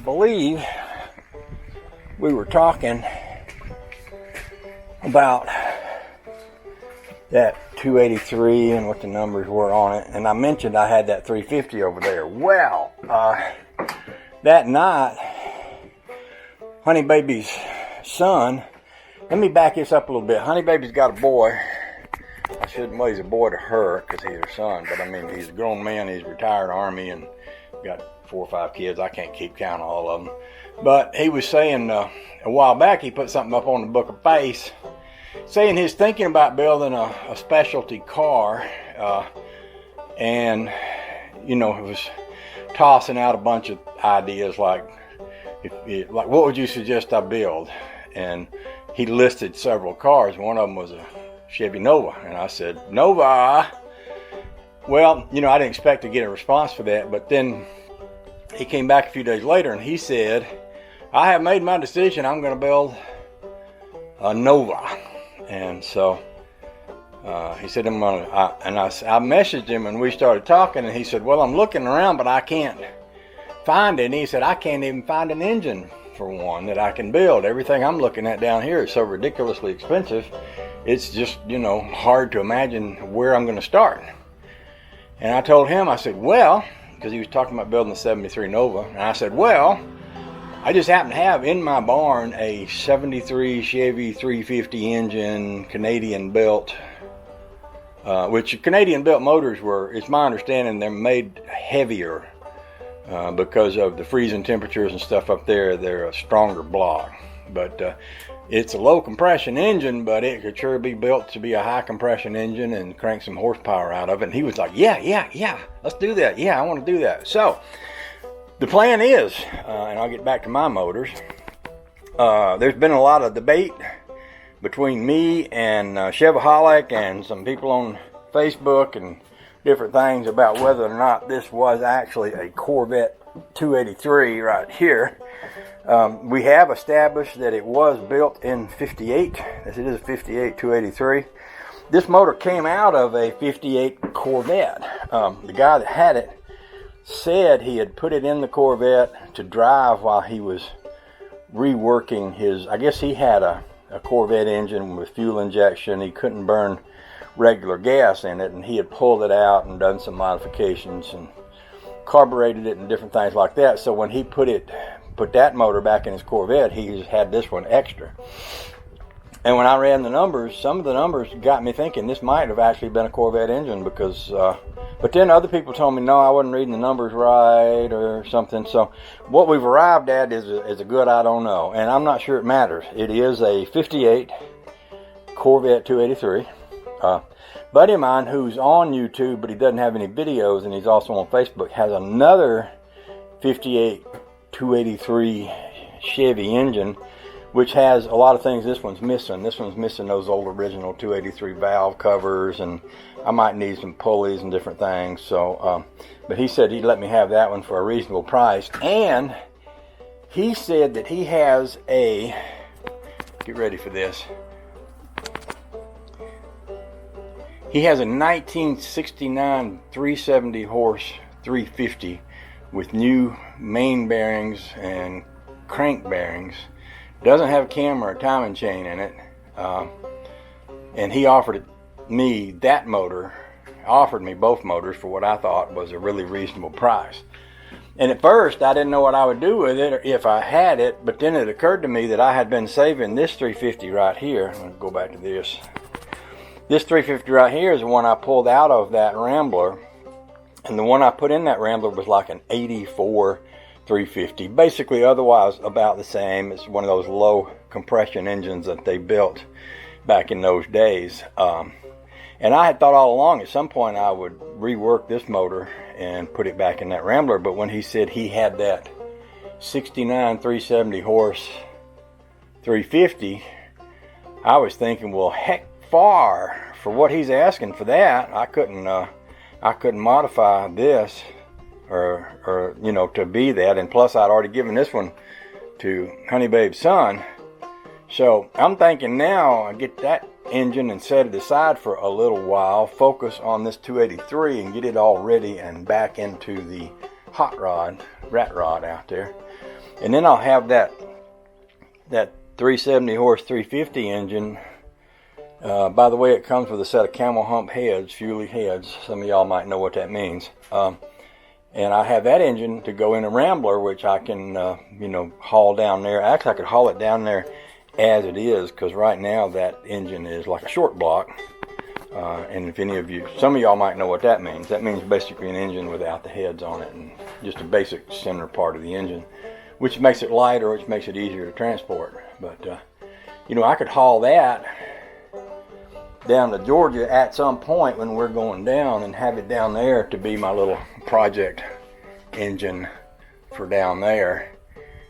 believe we were talking about that 283 and what the numbers were on it, and I mentioned I had that 350 over there. Well, that night, Honey Baby's son, let me back this up a little bit. Honey Baby's got a boy. I shouldn't, well, he's a boy to her because he's her son, but I mean, he's a grown man. He's retired Army and got 4 or 5 kids. I can't keep count of all of them. But he was saying a while back, he put something up on the Book of Face saying he's thinking about building a specialty car, and you know, he was tossing out a bunch of ideas like what would you suggest I build? And he listed several cars. One of them was a Chevy Nova, and I said, Nova. Well, you know, I didn't expect to get a response for that, but then he came back a few days later and he said, I have made my decision. I'm going to build a Nova. And so he said, I messaged him and we started talking, and he said, well, I'm looking around, but I can't find it. And he said, I can't even find an engine for one that I can build. Everything I'm looking at down here is so ridiculously expensive. It's just, you know, hard to imagine where I'm going to start. And I told him, I said, well, because he was talking about building the 73 Nova, and I said, well, I just happen to have in my barn a 73 Chevy 350 engine, Canadian built, which Canadian built motors were, it's my understanding, they're made heavier because of the freezing temperatures and stuff up there. They're a stronger block. But it's a low compression engine, but it could sure be built to be a high compression engine and crank some horsepower out of it. And he was like, yeah, let's do that. Yeah, I want to do that. So the plan is, and I'll get back to my motors, there's been a lot of debate between me and Chevaholic and some people on Facebook and different things about whether or not this was actually a Corvette 283 right here. We have established that it was built in 58. Yes, it is a 58 283. This motor came out of a 58 Corvette. The guy that had it said he had put it in the Corvette to drive while he was reworking his, I guess he had a Corvette engine with fuel injection. He couldn't burn regular gas in it, and he had pulled it out and done some modifications and carbureted it and different things like that. So when he put that motor back in his Corvette, he had this one extra. And when I ran the numbers, some of the numbers got me thinking this might have actually been a Corvette engine, because but then other people told me no, I wasn't reading the numbers right or something. So what we've arrived at is a good I don't know, and I'm not sure it matters. It is a 58 Corvette 283. Buddy of mine who's on YouTube, but he doesn't have any videos, and he's also on Facebook, has another 58 283 Chevy engine, which has a lot of things this one's missing. This one's missing those old original 283 valve covers, and I might need some pulleys and different things. So, but he said he'd let me have that one for a reasonable price, and he said that he has a, get ready for this, he has a 1969 370 horse 350 with new main bearings and crank bearings. Doesn't have a camera or timing chain in it. And he offered me that motor, offered me both motors for what I thought was a really reasonable price. And at first I didn't know what I would do with it or if I had it, but then it occurred to me that I had been saving this 350 right here. I'm going to go back to this. This 350 right here is the one I pulled out of that Rambler. And the one I put in that Rambler was like an 84 350. Basically otherwise about the same. It's one of those low compression engines that they built back in those days. And I had thought all along at some point I would rework this motor and put it back in that Rambler. But when he said he had that 69 370 horse 350, I was thinking, well, heck, far for what he's asking for that. I couldn't modify this or you know, to be that. And plus I'd already given this one to Honey Babe's son. So I'm thinking now I get that engine and set it aside for a little while, focus on this 283 and get it all ready and back into the hot rod, rat rod out there. And then I'll have that 370 horse 350 engine. By the way, it comes with a set of camel hump heads, Fuelie heads. Some of y'all might know what that means. And I have that engine to go in a Rambler, which I can, haul down there. Actually, I could haul it down there as it is, because right now that engine is like a short block. And if some of y'all might know what that means. That means basically an engine without the heads on it, and just a basic center part of the engine, which makes it lighter, which makes it easier to transport. But, I could haul that down to Georgia at some point when we're going down, and have it down there to be my little project engine for down there,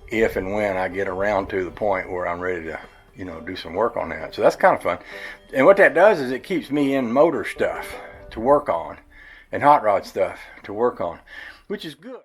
if and when I get around to the point where I'm ready to do some work on that. So that's kind of fun. And what that does is it keeps me in motor stuff to work on and hot rod stuff to work on, which is good.